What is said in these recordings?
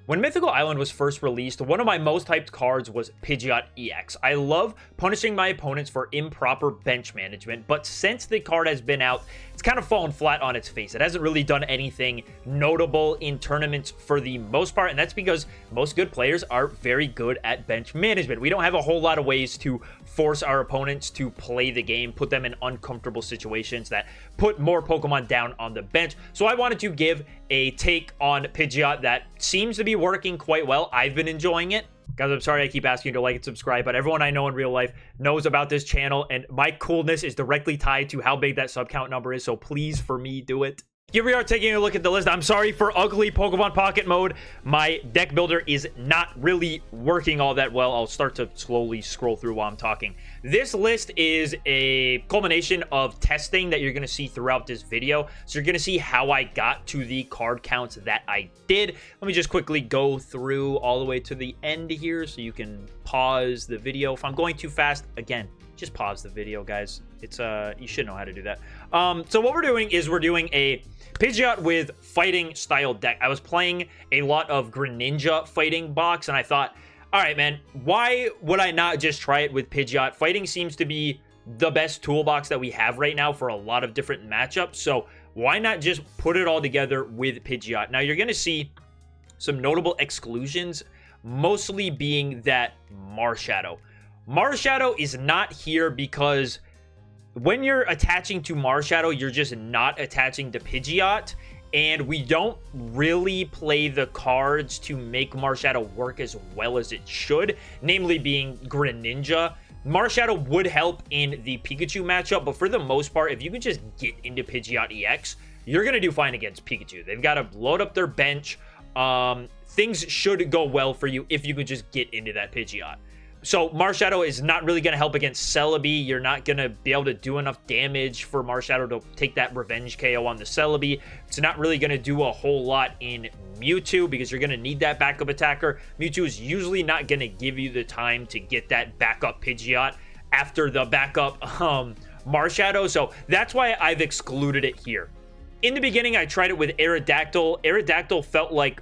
When Mythical Island was first released, one of my most hyped cards was Pidgeot EX. I love punishing my opponents for improper bench management, but since the card has been out, it's kind of fallen flat on its face. It hasn't really done anything notable in tournaments for the most part, and that's because most good players are very good at bench management. We don't have a whole lot of ways to force our opponents to play the game, put them in uncomfortable situations that put more Pokemon down on the bench. So I wanted to give a take on Pidgeot that seems to be working quite well. I've been enjoying it. Guys, I'm sorry I keep asking you to like and subscribe, but everyone I know in real life knows about this channel, and my coolness is directly tied to how big that sub count number is, so please, for me, do it. Here we are taking a look at the list. I'm sorry for ugly Pokemon Pocket mode. My deck builder is not really working all that well. I'll start to slowly scroll through while I'm talking. This list is a culmination of testing that you're going to see throughout this video. So you're going to see how I got to the card counts that I did. Let me just quickly go through all the way to the end here so you can pause the video. If I'm going too fast, again, just pause the video, guys. It's you should know how to do that. So what we're doing is we're doing a Pidgeot with fighting style deck. I was playing a lot of Greninja fighting box, and I thought, all right, man, why would I not just try it with Pidgeot? Fighting seems to be the best toolbox that we have right now for a lot of different matchups, so why not just put it all together with Pidgeot? Now, you're going to see some notable exclusions, mostly being that Marshadow. Marshadow is not here because when you're attaching to Marshadow, you're just not attaching to Pidgeot, and we don't really play the cards to make Marshadow work as well as it should, namely being Greninja. Marshadow would help in the Pikachu matchup, but for the most part, if you can just get into Pidgeot EX, you're going to do fine against Pikachu. They've got to load up their bench. Things should go well for you if you could just get into that Pidgeot. So Marshadow is not really going to help against Celbi. You're not going to be able to do enough damage for Marshadow to take that revenge KO on the Celbi. It's not really going to do a whole lot in Mewtwo because you're going to need that backup attacker. Mewtwo is usually not going to give you the time to get that backup Pidgeot after the backup Marshadow. So that's why I've excluded it here. In the beginning, I tried it with Aerodactyl. Aerodactyl felt like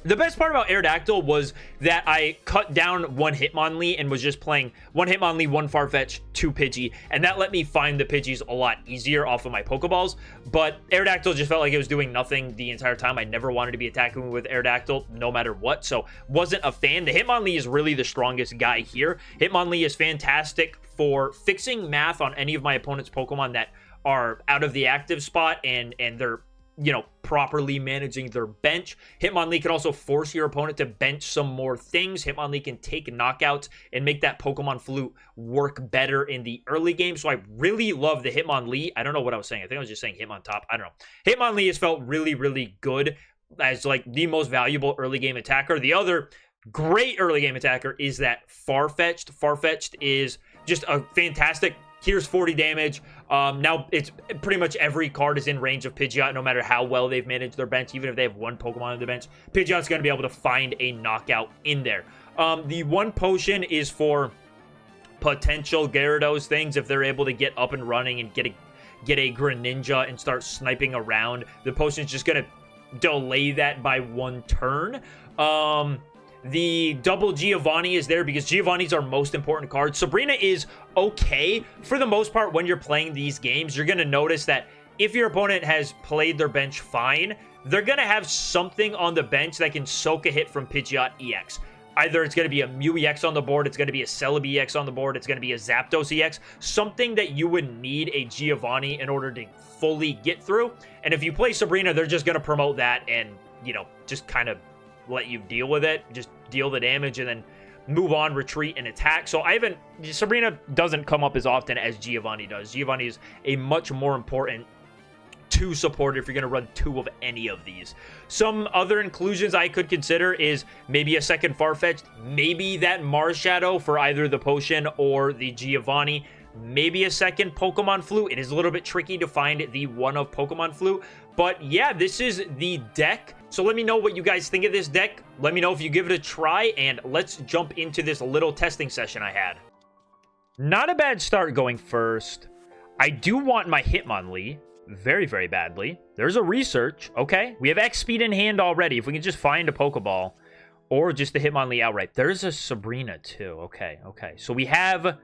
the best part about Aerodactyl was that I cut down one Hitmonlee and was just playing one Hitmonlee, one Farfetch, two Pidgey, and that let me find the Pidgeys a lot easier off of my Pokeballs, but Aerodactyl just felt like it was doing nothing the entire time. I never wanted to be attacking with Aerodactyl, no matter what, so wasn't a fan. The Hitmonlee is really the strongest guy here. Hitmonlee is fantastic for fixing math on any of my opponent's Pokemon that are out of the active spot and they're, you know, properly managing their bench. Hitmonlee can also force your opponent to bench some more things. Hitmonlee can take knockouts and make that Pokemon Flute work better in the early game. So I really love the Hitmonlee. I don't know what I was saying. I think I was just saying Hitmontop. I don't know. Hitmonlee has felt really, really good as like the most valuable early game attacker. The other great early game attacker is that Farfetch'd. Farfetch'd is just a fantastic. Here's 40 damage. Now, it's pretty much every card is in range of Pidgeot, no matter how well they've managed their bench. Even if they have one Pokemon on the bench, Pidgeot's going to be able to find a knockout in there. The one potion is for potential Gyarados things. If they're able to get up and running and get a Greninja and start sniping around, the potion's just going to delay that by one turn. The double Giovanni is there because Giovanni's our most important card. Sabrina is okay for the most part. When you're playing these games, you're going to notice that if your opponent has played their bench fine, they're going to have something on the bench that can soak a hit from Pidgeot EX. Either it's going to be a Mew EX on the board, it's going to be a Celebi EX on the board, it's going to be a Zapdos EX, something that you would need a Giovanni in order to fully get through. And if you play Sabrina, they're just going to promote that and, you know, just kind of let you deal with it, just deal the damage and then move on, retreat, and attack. So Sabrina doesn't come up as often as Giovanni does. Giovanni is a much more important two supporter if you're going to run two of any of these. Some other inclusions I could consider is maybe a second Farfetch'd, maybe that Marshadow for either the potion or the Giovanni, maybe a second Pokemon Flute. It is a little bit tricky to find the one of Pokemon Flute, but yeah, this is the deck. So let me know what you guys think of this deck. Let me know if you give it a try, and let's jump into this little testing session I had. Not a bad start going first. I do want my Hitmonlee very, very badly. There's a research. Okay, we have X speed in hand already. If we can just find a Pokeball. Or just the Hitmonlee outright. There's a Sabrina, too. Okay, okay. So we have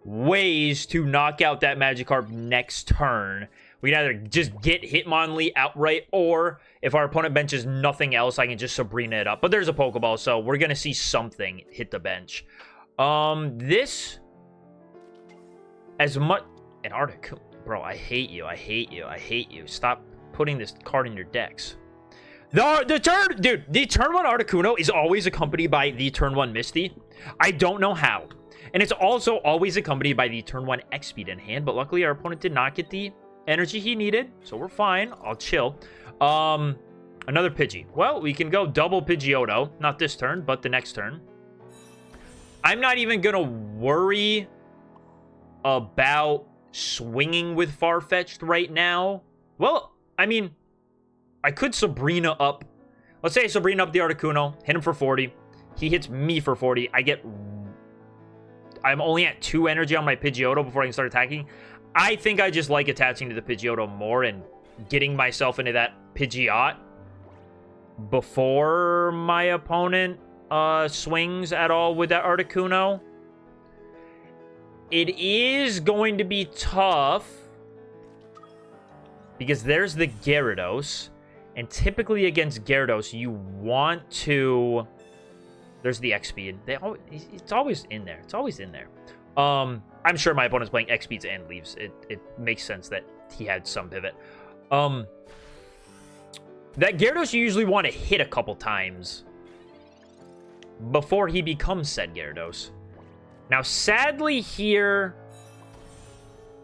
ways to knock out that Magikarp next turn. We can either just get Hitmonlee outright, or if our opponent benches nothing else, I can just Sabrina it up. But there's a Pokeball, so we're going to see something hit the bench. This... As much... An Articuno... Bro, I hate you. I hate you. I hate you. Stop putting this card in your decks. The turn 1 Articuno is always accompanied by the turn 1 Misty. I don't know how. And it's also always accompanied by the turn 1 X-Speed in hand, but luckily our opponent did not get the energy he needed, so we're fine. I'll chill. Another Pidgey. Well, we can go double Pidgeotto. Not this turn, but the next turn. I'm not even gonna worry about swinging with Farfetch'd right now. Well, I mean... I could Sabrina up. Let's say I Sabrina up the Articuno, hit him for 40. He hits me for 40. I'm only at 2 energy on my Pidgeotto before I can start attacking. I think I just like attaching to the Pidgeotto more and getting myself into that Pidgeot before my opponent swings at all with that Articuno. It is going to be tough because there's the Gyarados. And typically against Gyarados, you want to... There's the X-Speed. It's always in there. It's always in there. I'm sure my opponent's playing X-Speeds and Leaves. It makes sense that he had some pivot. That Gyarados you usually want to hit a couple times before he becomes said Gyarados. Now, sadly here,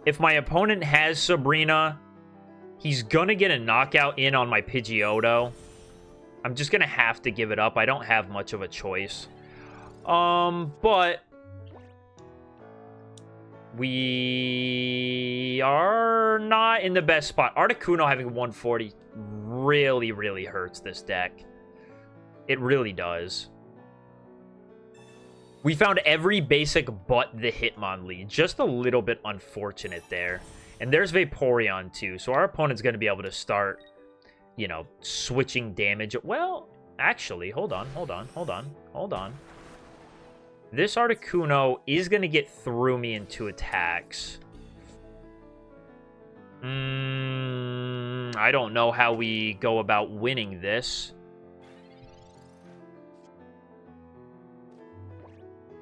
if my opponent has Sabrina... He's gonna get a knockout in on my Pidgeotto. I'm just gonna have to give it up. I don't have much of a choice. But... we are not in the best spot. Articuno having 140 really, really hurts this deck. It really does. We found every basic but the Hitmonlee. Just a little bit unfortunate there. And there's Vaporeon, too. So our opponent's going to be able to start, you know, switching damage. Well, actually, hold on. This Articuno is going to get through me in 2 attacks. I don't know how we go about winning this.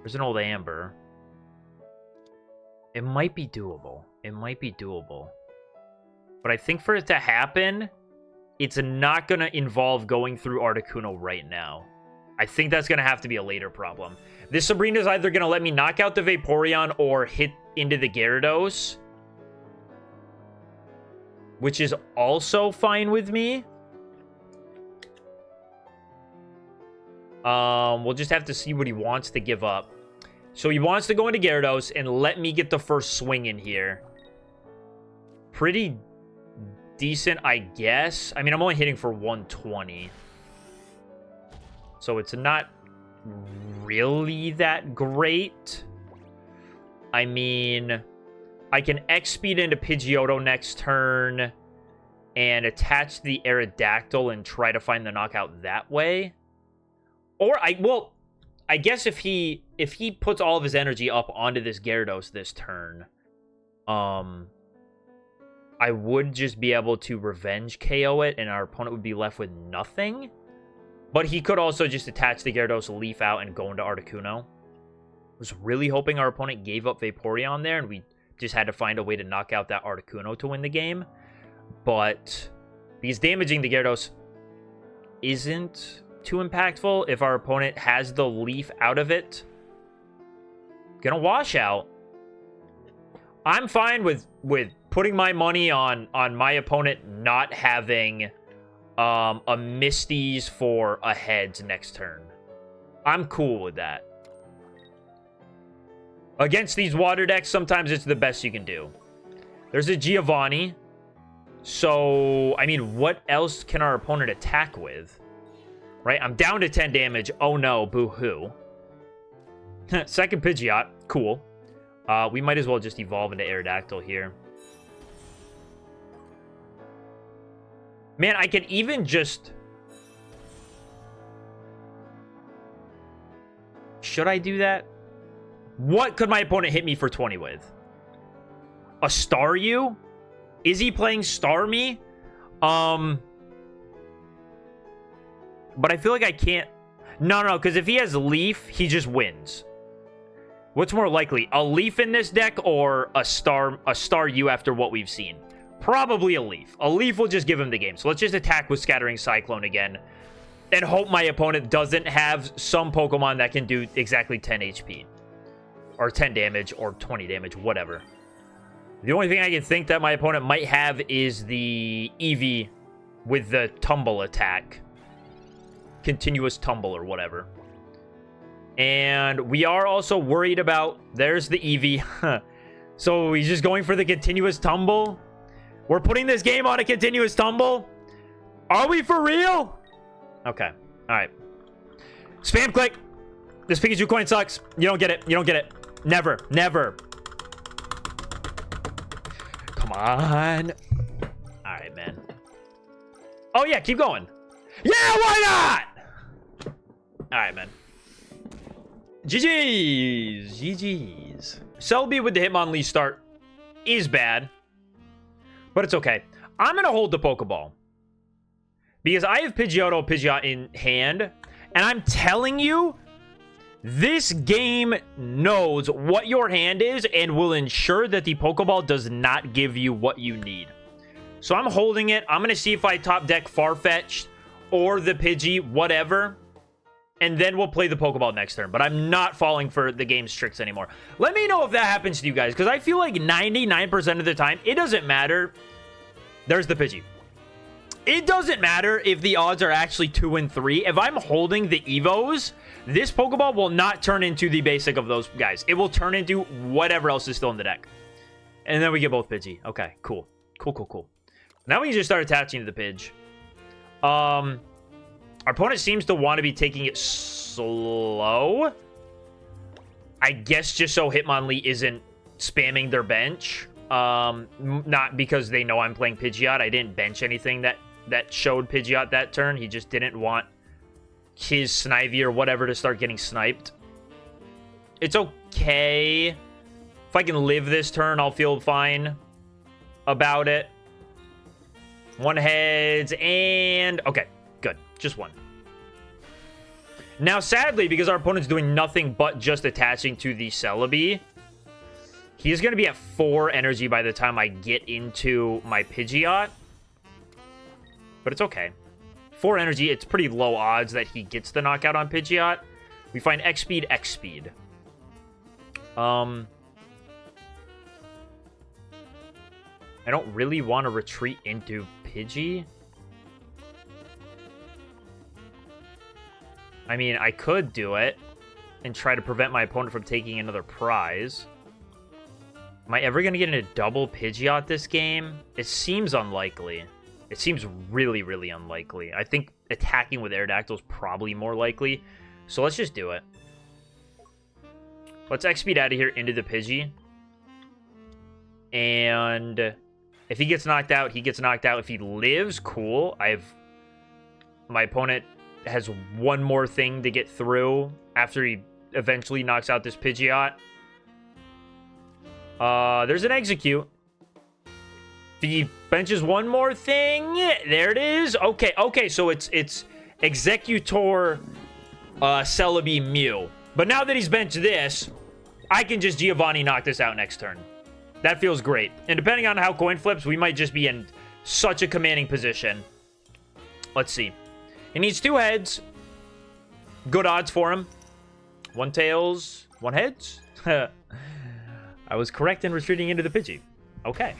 There's an old Amber. It might be doable. It might be doable. But I think for it to happen, it's not going to involve going through Articuno right now. I think that's going to have to be a later problem. This Sabrina is either going to let me knock out the Vaporeon or hit into the Gyarados, which is also fine with me. We'll just have to see what he wants to give up. So he wants to go into Gyarados and let me get the first swing in here. Pretty decent, I guess. I mean, I'm only hitting for 120. So it's not really that great. I mean, I can X-Speed into Pidgeotto next turn and attach the Aerodactyl and try to find the knockout that way. Or I guess if he puts all of his energy up onto this Gyarados this turn, I would just be able to revenge KO it, and our opponent would be left with nothing. But he could also just attach the Gyarados, Leaf out, and go into Articuno. I was really hoping our opponent gave up Vaporeon there, and we just had to find a way to knock out that Articuno to win the game. But because damaging the Gyarados isn't too impactful, if our opponent has the Leaf out of it, gonna wash out. I'm fine with putting my money on my opponent not having a Misty's for a heads next turn. I'm cool with that. Against these water decks, sometimes it's the best you can do. There's a Giovanni. So, I mean, what else can our opponent attack with? Right? I'm down to 10 damage. Oh no, boo-hoo. Second Pidgeot. Cool. We might as well just evolve into Aerodactyl here. Man, I can even just... Should I do that? What could my opponent hit me for 20 with? A Staryu? Is he playing Starmie? But I feel like I can't... No, because if he has Leaf, he just wins. What's more likely? A Leaf in this deck or a Staryu after what we've seen? Probably a Leaf. A Leaf will just give him the game. So let's just attack with Scattering Cyclone again. And hope my opponent doesn't have some Pokemon that can do exactly 10 HP. Or 10 damage, or 20 damage, whatever. The only thing I can think that my opponent might have is the Eevee with the Tumble attack. Continuous Tumble or whatever. And we are also worried about... There's the Eevee. So he's just going for the Continuous Tumble? We're putting this game on a Continuous Tumble? Are we for real? Okay. Alright. Spam click. This Pikachu coin sucks. You don't get it. You don't get it. Never. Never. Come on. Alright, man. Oh, yeah. Keep going. Yeah, why not? Alright, man. GG's. GG's. Celbi with the Hitmonlee start is bad. But it's okay. I'm going to hold the Pokeball. Because I have Pidgeot in hand. And I'm telling you, this game knows what your hand is and will ensure that the Pokeball does not give you what you need. So I'm holding it. I'm going to see if I top deck Farfetch'd or the Pidgey, whatever. And then we'll play the Pokeball next turn. But I'm not falling for the game's tricks anymore. Let me know if that happens to you guys. Because I feel like 99% of the time, it doesn't matter. There's the Pidgey. It doesn't matter if the odds are actually 2 and 3. If I'm holding the Evos, this Pokeball will not turn into the basic of those guys. It will turn into whatever else is still in the deck. And then we get both Pidgey. Okay, cool. Cool. Now we can just start attaching to the Pidge. Our opponent seems to want to be taking it slow. I guess just so Hitmonlee isn't spamming their bench. Not because they know I'm playing Pidgeot. I didn't bench anything that showed Pidgeot that turn. He just didn't want his Snivy or whatever to start getting sniped. It's okay. If I can live this turn, I'll feel fine about it. One heads and... Okay, good. Just one. Now, sadly, because our opponent's doing nothing but just attaching to the Celebi, he's going to be at 4 energy by the time I get into my Pidgeot. But it's okay. 4 energy, it's pretty low odds that he gets the knockout on Pidgeot. We find X-Speed, X-Speed. I don't really want to retreat into Pidgey. I mean, I could do it and try to prevent my opponent from taking another prize. Am I ever going to get into double Pidgeot this game? It seems unlikely. It seems really, really unlikely. I think attacking with Aerodactyl is probably more likely. So let's just do it. Let's X-Speed out of here into the Pidgey. And if he gets knocked out, he gets knocked out. If he lives, cool. My opponent has one more thing to get through after he eventually knocks out this Pidgeot. There's an Execute. If he benches one more thing, there it is. Okay, so it's Executor, Celebi, Mew. But now that he's benched this, I can just Giovanni knock this out next turn. That feels great. And depending on how coin flips, we might just be in such a commanding position. Let's see. He needs 2 heads. Good odds for him. 1 tails, 1 heads. I was correct in retreating into the Pidgey. Okay.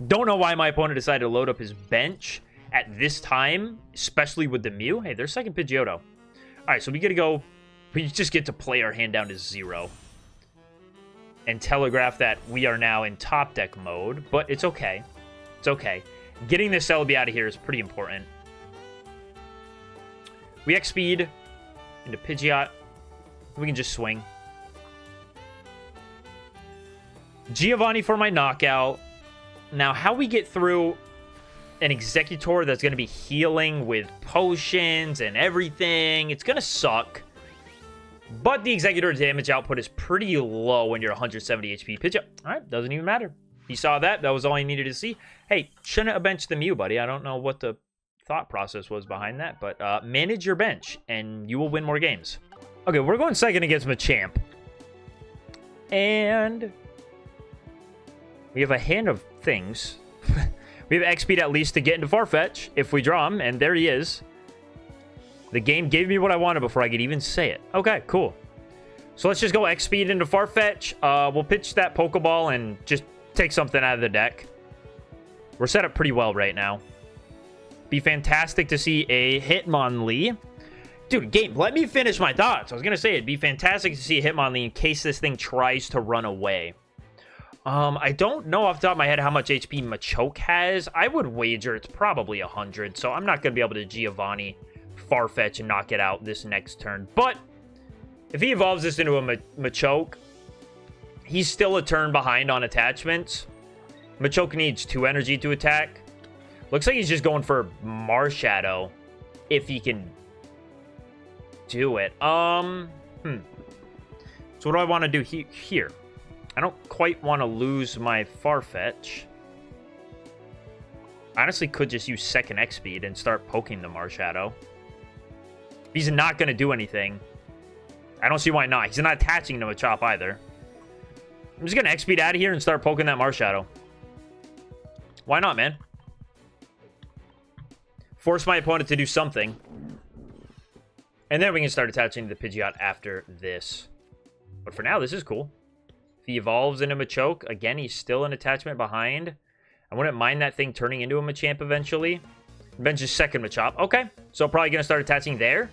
Don't know why my opponent decided to load up his bench at this time, especially with the Mew. Hey, there's second Pidgeotto. All right, so we get to go. We just get to play our hand down to 0 and telegraph that we are now in top deck mode, but it's okay. It's okay. Getting this Celebi out of here is pretty important. We X-Speed into Pidgeot. We can just swing. Giovanni for my knockout. Now, how we get through an Executor that's going to be healing with potions and everything, it's going to suck. But the Executor damage output is pretty low when you're 170 HP. Pidgeot. All right, doesn't even matter. He saw that. That was all he needed to see. Hey, shouldn't have benched the Mew, buddy. I don't know what the thought process was behind that, but manage your bench, and you will win more games. Okay, we're going second against Machamp. And we have a hand of things. We have X-Speed at least to get into Farfetch if we draw him, and there he is. The game gave me what I wanted before I could even say it. Okay, cool. So let's just go X-Speed into Farfetch. We'll pitch that Pokeball and just take something out of the deck. We're set up pretty well right now. Be fantastic to see a Hitmonlee. Dude, game, let me finish my thoughts. I was going to say it'd be fantastic to see a Hitmonlee in case this thing tries to run away. I don't know off the top of my head how much HP Machoke has. I would wager it's probably 100, so I'm not going to be able to Giovanni Farfetch and knock it out this next turn. But if he evolves this into a Machoke, he's still a turn behind on attachments. Machoke needs 2 energy to attack. Looks like he's just going for Marshadow if he can do it. So what do I want to do here? I don't quite want to lose my Farfetch. I honestly could just use second X-Speed and start poking the Marshadow. He's not going to do anything. I don't see why not. He's not attaching to a Machop either. I'm just going to X-Speed out of here and start poking that Marshadow. Why not, man? Force my opponent to do something. And then we can start attaching the Pidgeot after this. But for now, this is cool. If he evolves into Machoke, again, he's still an attachment behind. I wouldn't mind that thing turning into a Machamp eventually. Bench's second Machop. Okay, so probably going to start attaching there.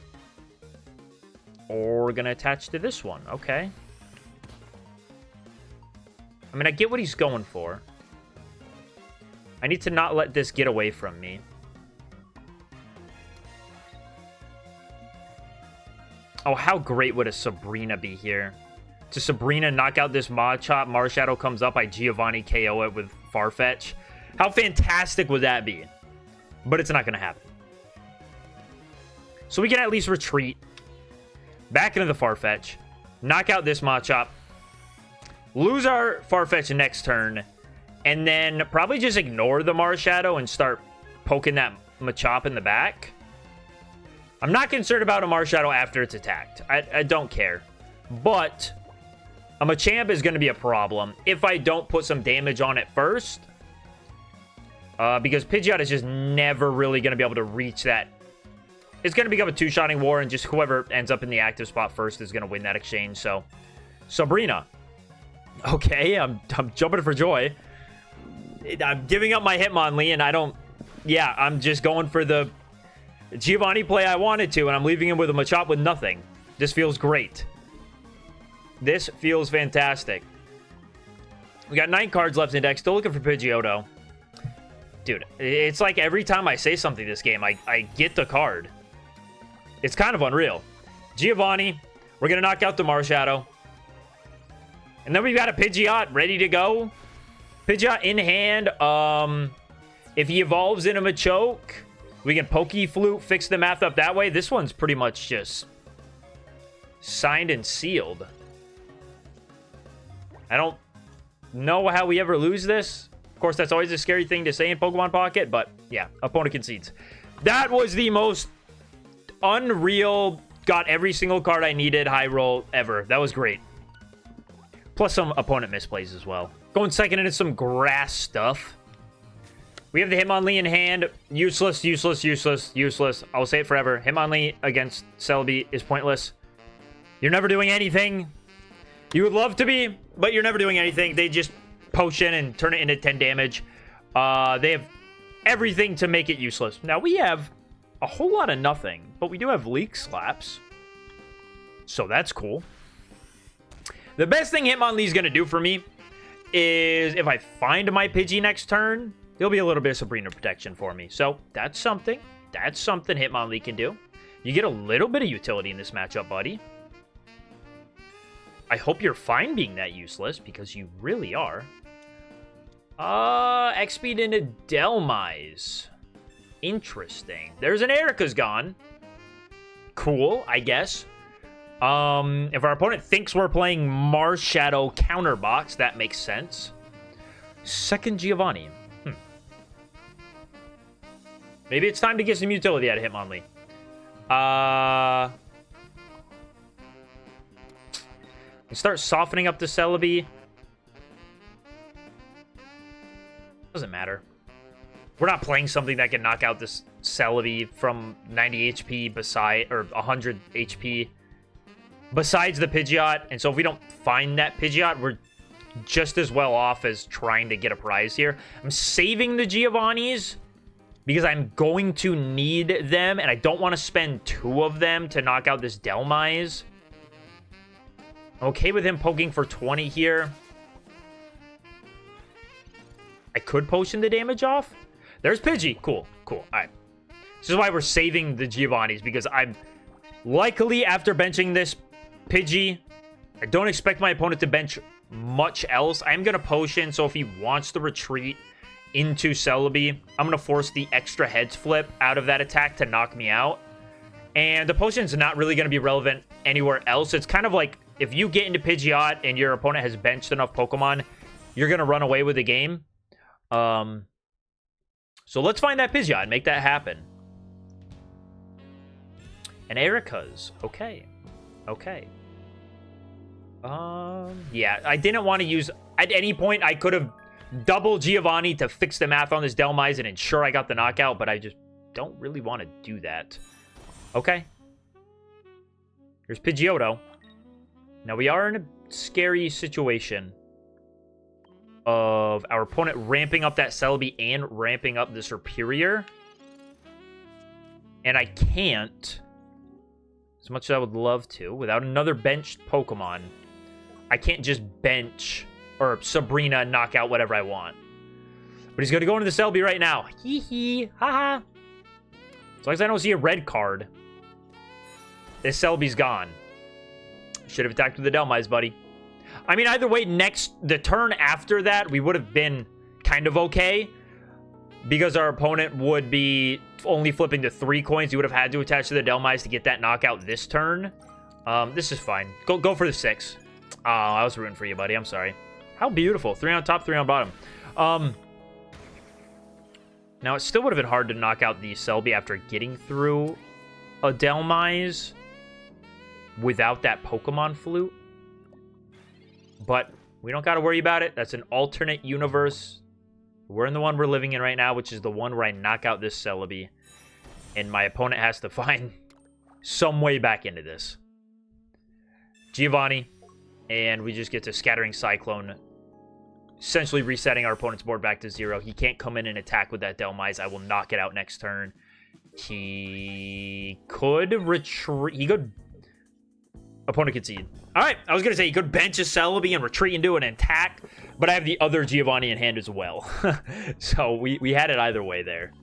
Or going to attach to this one. Okay. I mean, I get what he's going for. I need to not let this get away from me. Oh, how great would a Sabrina be here? To Sabrina, knock out this Machop, Marshadow comes up, I Giovanni KO it with Farfetch. How fantastic would that be? But it's not going to happen. So we can at least retreat. Back into the Farfetch. Knock out this Machop. Lose our Farfetch next turn. And then probably just ignore the Marshadow and start poking that Machop in the back. I'm not concerned about a Marshadow after it's attacked. I don't care. But a Machamp is going to be a problem if I don't put some damage on it first. Because Pidgeot is just never really going to be able to reach that. It's going to become a two-shotting war, and just whoever ends up in the active spot first is going to win that exchange. So, Sabrina. Okay, I'm jumping for joy. I'm giving up my Hitmonlee, and I don't... Yeah, I'm just going for the Giovanni play I wanted to, and I'm leaving him with a Machop with nothing. This feels great. This feels fantastic. We got 9 cards left in deck. Still looking for Pidgeotto. Dude, it's like every time I say something this game, I get the card. It's kind of unreal. Giovanni. We're going to knock out the Marshadow. And then we've got a Pidgeot ready to go. Pidgeot in hand. If he evolves into Machoke, we can Pokeflute, fix the math up that way. This one's pretty much just signed and sealed. I don't know how we ever lose this. Of course, that's always a scary thing to say in Pokemon Pocket, but yeah, opponent concedes. That was the most unreal, got every single card I needed high roll ever. That was great. Plus some opponent misplays as well. Going second into some grass stuff. We have the Hitmonlee in hand. Useless, useless, useless, useless. I'll say it forever. Hitmonlee against Celbi is pointless. You're never doing anything. You would love to be, but you're never doing anything. They just potion and turn it into 10 damage. They have everything to make it useless. Now, we have a whole lot of nothing, but we do have Leak Slaps. So that's cool. The best thing Hitmonlee's going to do for me is if I find my Pidgey next turn, there'll be a little bit of Sabrina protection for me. So that's something. That's something Hitmonlee can do. You get a little bit of utility in this matchup, buddy. I hope you're fine being that useless, because you really are. X-Speed into Delmise. Interesting. There's an Erica's gone. Cool, I guess. If our opponent thinks we're playing Mars Shadow Counterbox, that makes sense. Second Giovanni. Maybe it's time to get some utility out of Hitmonlee. Start softening up the Celbi. Doesn't matter. We're not playing something that can knock out this Celbi from 90 HP beside, or 100 HP besides the Pidgeot. And so if we don't find that Pidgeot, we're just as well off as trying to get a prize here. I'm saving the Giovannis because I'm going to need them, and I don't want to spend 2 of them to knock out this Delmise. I'm okay with him poking for 20 here. I could potion the damage off. There's Pidgey. Cool, cool. All right. This is why we're saving the Giovannis, because I'm likely, after benching this Pidgey, I don't expect my opponent to bench much else. I'm going to potion, so if he wants to retreat into Celbi, I'm going to force the extra heads flip out of that attack to knock me out. And the potion's not really going to be relevant anywhere else. It's kind of like, if you get into Pidgeot and your opponent has benched enough Pokemon, you're going to run away with the game. So let's find that Pidgeot and make that happen. And Erica's. Okay. Okay. Yeah, I didn't want to use... At any point, I could have double Giovanni to fix the math on this Delmise and ensure I got the knockout, but I just don't really want to do that. Okay. Here's Pidgeotto. Now, we are in a scary situation of our opponent ramping up that Celbi and ramping up the Superior. And I can't, as much as I would love to, without another benched Pokemon, I can't just bench or Sabrina knock out whatever I want. But he's going to go into the Celbi right now. Hee hee. Haha. As long as I don't see a red card, this Celbi's gone. Should have attacked with the Delmise, buddy. I mean, either way, the turn after that, we would have been kind of okay. Because our opponent would be only flipping to 3 coins. He would have had to attach to the Delmise to get that knockout this turn. This is fine. Go for the 6. Oh, I was rooting for you, buddy. I'm sorry. How beautiful. 3 on top, 3 on bottom. Now, it still would have been hard to knock out the Celbi after getting through a Delmise without that Pokemon Flute. But we don't got to worry about it. That's an alternate universe. We're in the one we're living in right now, which is the one where I knock out this Celebi. And my opponent has to find some way back into this. Giovanni. And we just get to Scattering Cyclone. Essentially resetting our opponent's board back to 0. He can't come in and attack with that Delmise. I will knock it out next turn. He could retreat. He could... Opponent concede. Alright, I was going to say he could bench a Celebi and retreat and do an attack, but I have the other Giovanni in hand as well. So we had it either way there.